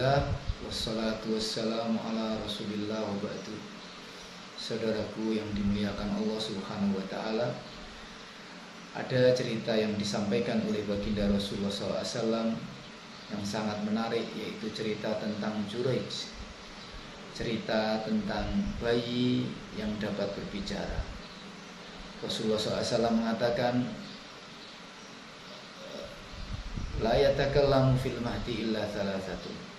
Alhamdulillah wassalatu wassalamu ala rasulillah wa ba'du. Saudaraku yang dimuliakan Allah subhanahu wa ta'ala, ada cerita yang disampaikan oleh baginda Rasulullah SAW yang sangat menarik, yaitu cerita tentang Juraij. Cerita tentang bayi yang dapat berbicara. Rasulullah SAW mengatakan, la yatakallamu fil mahdi illa thalathatu.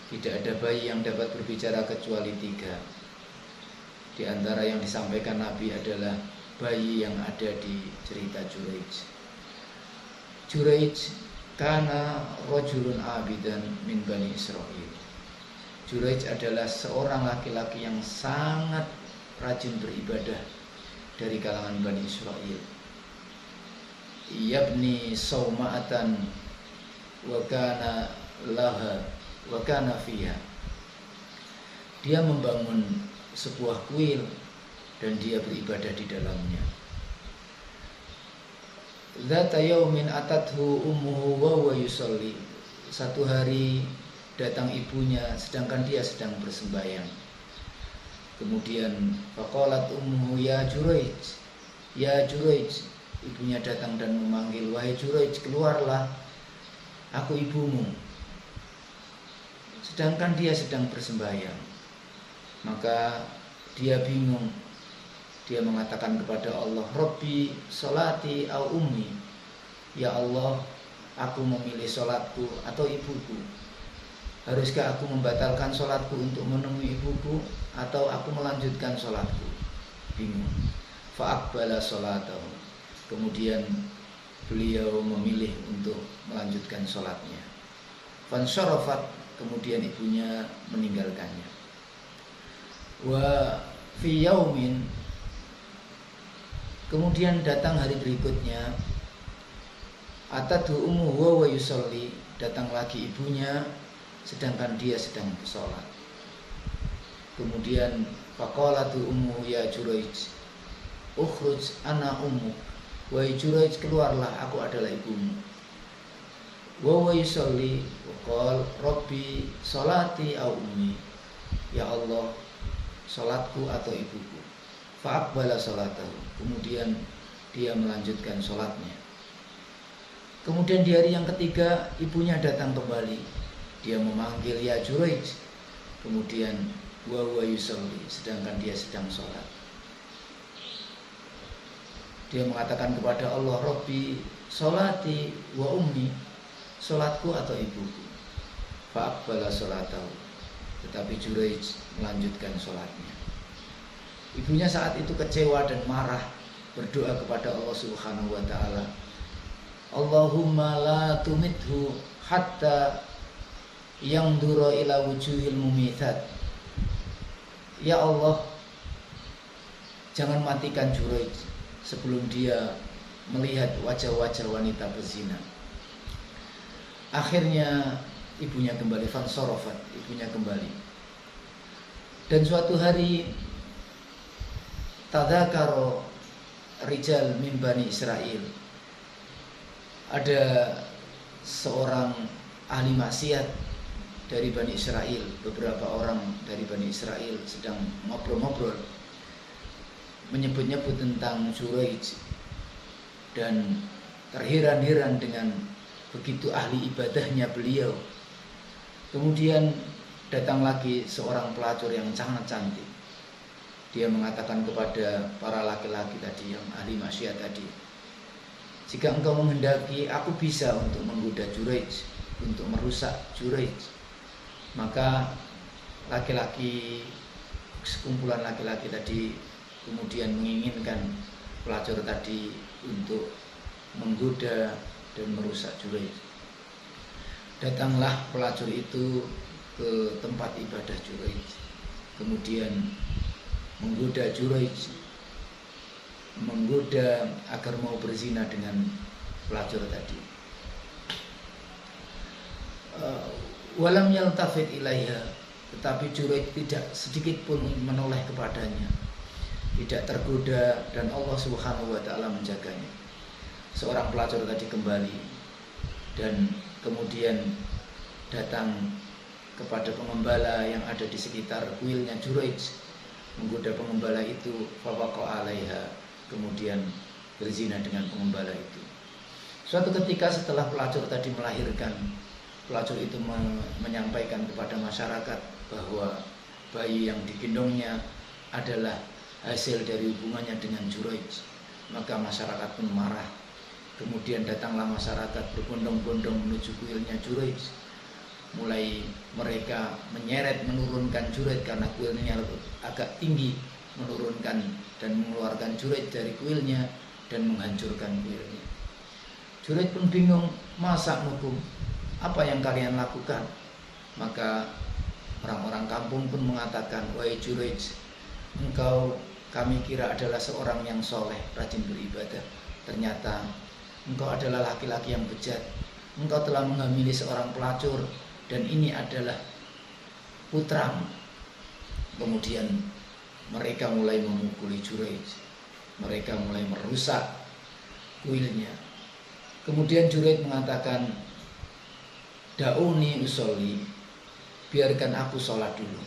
Tidak ada bayi yang dapat berbicara kecuali 3. Di antara yang disampaikan Nabi adalah bayi yang ada di cerita Juraij. Juraij kana rajulun abidan min Bani Israil. Juraij adalah seorang laki-laki yang sangat rajin beribadah dari kalangan Bani Israil. Yabni sauma'atan wa kana laha wa kana fiha. Dia membangun sebuah kuil dan dia beribadah di dalamnya. Dzata yaumin atathu ummuhu wa huwa yusalli. Satu hari datang ibunya sedangkan dia sedang bersembahyang. Kemudian faqalat ummuhu ya Juraij, ya Juraij. Ibunya datang dan memanggil, wahai Juraij, keluarlah, aku ibumu. Sedangkan dia sedang bersembahyang. Maka dia bingung. Dia mengatakan kepada Allah, Rabbi sholati au ummi. Ya Allah, aku memilih sholatku atau ibuku. Haruskah aku membatalkan sholatku untuk menemui ibuku, atau aku melanjutkan sholatku? Bingung. Fa'aqbala sholatahu. Kemudian beliau memilih untuk melanjutkan sholatnya. Fansyarafat, kemudian ibunya meninggalkannya. Wa fi yaumin, kemudian datang hari berikutnya. Atadhu ummuhu wa yusalli, datang lagi ibunya sedangkan dia sedang bersolat. Kemudian faqalatu ummuhu ya Juraij, ukhruj ana ummuk. Wahai Juraij, keluarlah, aku adalah ibumu. Wa yusalli waqal Rabbi sholati au ummi. Ya Allah, sholatku atau ibuku. Fa'aqbala sholatahu. Kemudian dia melanjutkan sholatnya. Kemudian di hari yang ketiga ibunya datang kembali. Dia memanggil ya Juraij. Kemudian wa yusalli, sedangkan dia sedang sholat. Dia mengatakan kepada Allah, Rabbi sholati wa ummi, sholatku atau ibuku. Fa'aqbala sholatahu. Tetapi Juraij melanjutkan sholatnya. Ibunya saat itu kecewa dan marah, berdoa kepada Allah subhanahu wa ta'ala, Allahumma la tumithu hatta yangdura ila wujuhil mumithat. Ya Allah, jangan matikan Juraij sebelum dia melihat wajah-wajah wanita berzina. Akhirnya ibunya kembali, fansorofat, ibunya kembali. Dan suatu hari tadzakaro rijal min Bani Israil. Ada seorang ahli maksiat dari Bani Israil. Beberapa orang dari Bani Israil sedang ngobrol-ngobrol, menyebut-nyebut tentang Juraij dan terheran-heran dengan begitu ahli ibadahnya beliau. Kemudian datang lagi seorang pelacur yang sangat cantik. Dia mengatakan kepada para laki-laki tadi yang ahli maksiat tadi, jika engkau menghendaki, aku bisa untuk menggoda Juraij, untuk merusak Juraij. Maka laki-laki, sekumpulan laki-laki tadi kemudian menginginkan pelacur tadi untuk menggoda dan merusak Juraij. Datanglah pelacur itu ke tempat ibadah Juraij, kemudian menggoda Juraij, menggoda agar mau berzina dengan pelacur tadi. Walam yaltafit ilaiha, tetapi Juraij tidak sedikit pun menoleh kepadanya, tidak tergoda, dan Allah subhanahu wa ta'ala menjaganya. Seorang pelacur tadi kembali dan kemudian datang kepada pengembala yang ada di sekitar kuilnya Juraij, menggoda pengembala itu, fawaqa alaiha, kemudian berzina dengan pengembala itu. Suatu ketika setelah pelacur tadi melahirkan, pelacur itu menyampaikan kepada masyarakat bahwa bayi yang digendongnya adalah hasil dari hubungannya dengan Juraij. Maka masyarakat pun marah. Kemudian datanglah masyarakat berbondong-bondong menuju kuilnya Juraij. Mulai mereka menyeret menurunkan Juraij karena kuilnya agak tinggi, menurunkan dan mengeluarkan Juraij dari kuilnya dan menghancurkan kuilnya. Juraij pun bingung, masa hukum, apa yang kalian lakukan? Maka orang-orang kampung pun mengatakan, wahai Juraij, engkau kami kira adalah seorang yang soleh, rajin beribadah. Ternyata engkau adalah laki-laki yang bejat. Engkau telah menghamili seorang pelacur dan ini adalah putramu. Kemudian mereka mulai memukuli Juraij. Mereka mulai merusak kuilnya. Kemudian Juraij mengatakan, Da'uni usolli, biarkan aku sholat dulu.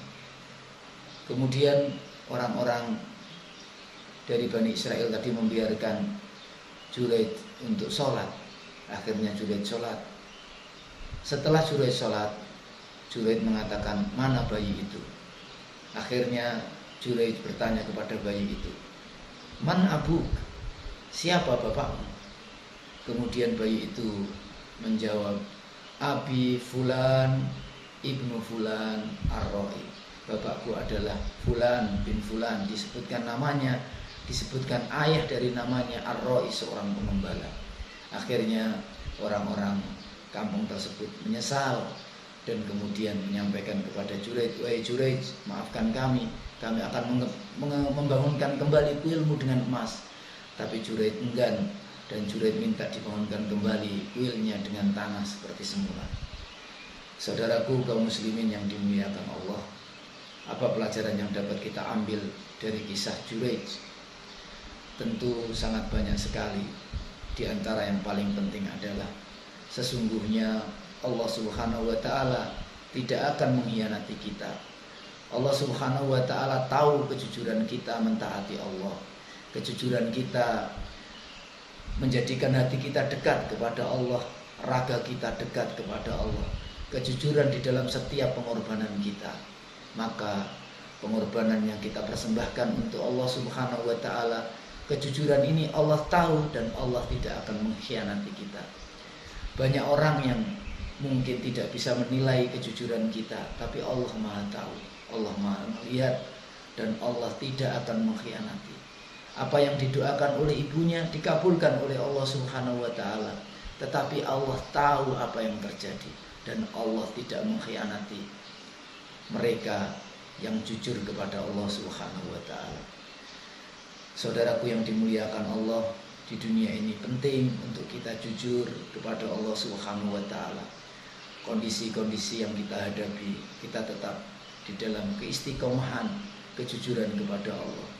Kemudian orang-orang dari Bani Israel tadi membiarkan Juraij untuk sholat. Akhirnya Juraij sholat. Setelah Juraij sholat, Juraij mengatakan, mana bayi itu? Akhirnya Juraij bertanya kepada bayi itu, man abuk, siapa bapakmu? Kemudian bayi itu menjawab, abi fulan ibnu fulan ar-ra'i, bapakku adalah fulan bin fulan, disebutkan namanya, disebutkan ayah dari namanya, ar-ra'i, seorang pengembala. Akhirnya orang-orang kampung tersebut menyesal dan kemudian menyampaikan kepada Juraij, wahai Juraij, maafkan kami akan membangunkan kembali kuilmu dengan emas. Tapi Juraij enggan dan Juraij minta dibangunkan kembali kuilnya dengan tanah seperti semula. Saudaraku kaum muslimin yang dimuliakan Allah, apa pelajaran yang dapat kita ambil dari kisah Juraij? Tentu sangat banyak sekali. Di antara yang paling penting adalah sesungguhnya Allah Subhanahu wa ta'ala tidak akan mengkhianati kita. Allah Subhanahu wa ta'ala tahu kejujuran kita mentaati Allah, kejujuran kita menjadikan hati kita dekat kepada Allah, raga kita dekat kepada Allah, kejujuran di dalam setiap pengorbanan kita. Maka pengorbanan yang kita persembahkan untuk Allah Subhanahu wa ta'ala, kejujuran ini Allah tahu dan Allah tidak akan mengkhianati kita. Banyak orang yang mungkin tidak bisa menilai kejujuran kita, tapi Allah Maha tahu, Allah Maha melihat, dan Allah tidak akan mengkhianati. Apa yang didoakan oleh ibunya dikabulkan oleh Allah Subhanahu wa ta'ala. Tetapi Allah tahu apa yang terjadi, dan Allah tidak mengkhianati mereka yang jujur kepada Allah Subhanahu wa ta'ala. Saudaraku yang dimuliakan Allah, di dunia ini penting untuk kita jujur kepada Allah Subhanahu wa ta'ala. Kondisi-kondisi yang kita hadapi, kita tetap di dalam keistiqomahan, kejujuran kepada Allah.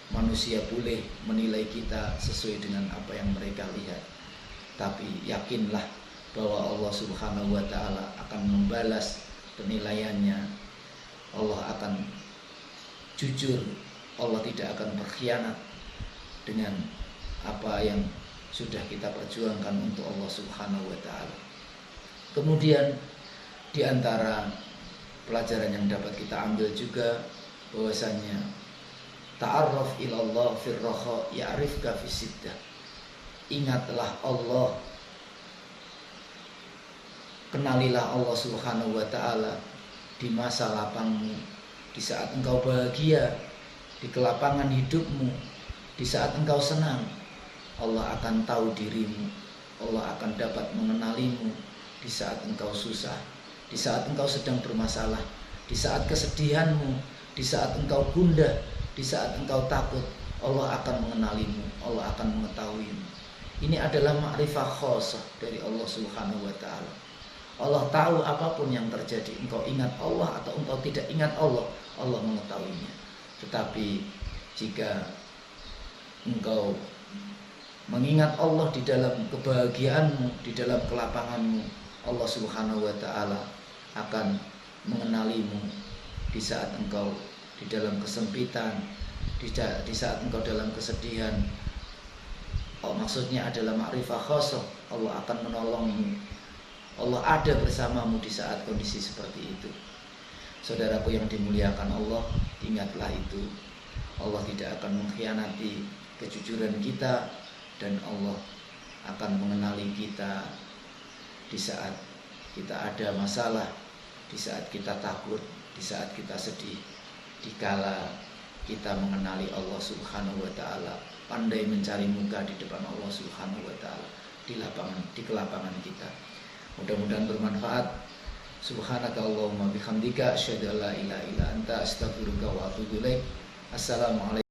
Manusia boleh menilai kita sesuai dengan apa yang mereka lihat, tapi yakinlah bahwa Allah Subhanahu wa ta'ala akan membalas penilaiannya. Allah akan jujur, Allah tidak akan berkhianat dengan apa yang sudah kita perjuangkan untuk Allah Subhanahu wa ta'ala. Kemudian di antara pelajaran yang dapat kita ambil juga bahwasanya ta'arraf ilallah fir raha ya'rifka fis siddah. Ingatlah Allah, kenalilah Allah Subhanahu wa ta'ala di masa lapangmu, di saat engkau bahagia, di kelapangan hidupmu, di saat engkau senang. Allah akan tahu dirimu, Allah akan dapat mengenalimu di saat engkau susah, di saat engkau sedang bermasalah, di saat kesedihanmu, di saat engkau gundah, di saat engkau takut. Allah akan mengenalimu, Allah akan mengetahuimu. Ini adalah ma'rifah khosah dari Allah Subhanahu wa ta'ala. Allah tahu apapun yang terjadi, engkau ingat Allah atau engkau tidak ingat Allah, Allah mengetahuinya. Tetapi jika engkau mengingat Allah di dalam kebahagiaanmu, di dalam kelapanganmu, Allah Subhanahu wa ta'ala akan mengenalimu di saat engkau di dalam kesempitan, di saat engkau dalam kesedihan. Maksudnya adalah ma'rifah khasah, Allah akan menolongmu, Allah ada bersamamu di saat kondisi seperti itu. Saudaraku yang dimuliakan Allah, ingatlah itu. Allah tidak akan mengkhianati kejujuran kita, dan Allah akan mengenali kita di saat kita ada masalah, di saat kita takut, di saat kita sedih, dikala kita mengenali Allah Subhanahu wa ta'ala, pandai mencari muka di depan Allah Subhanahu wa ta'ala di kelapangan kita. Mudah-mudahan bermanfaat. Subhanaka Allahumma bihamdika asyhadu an la ilaha illa anta astaghfiruka wa atubu ilaik. Assalamualaikum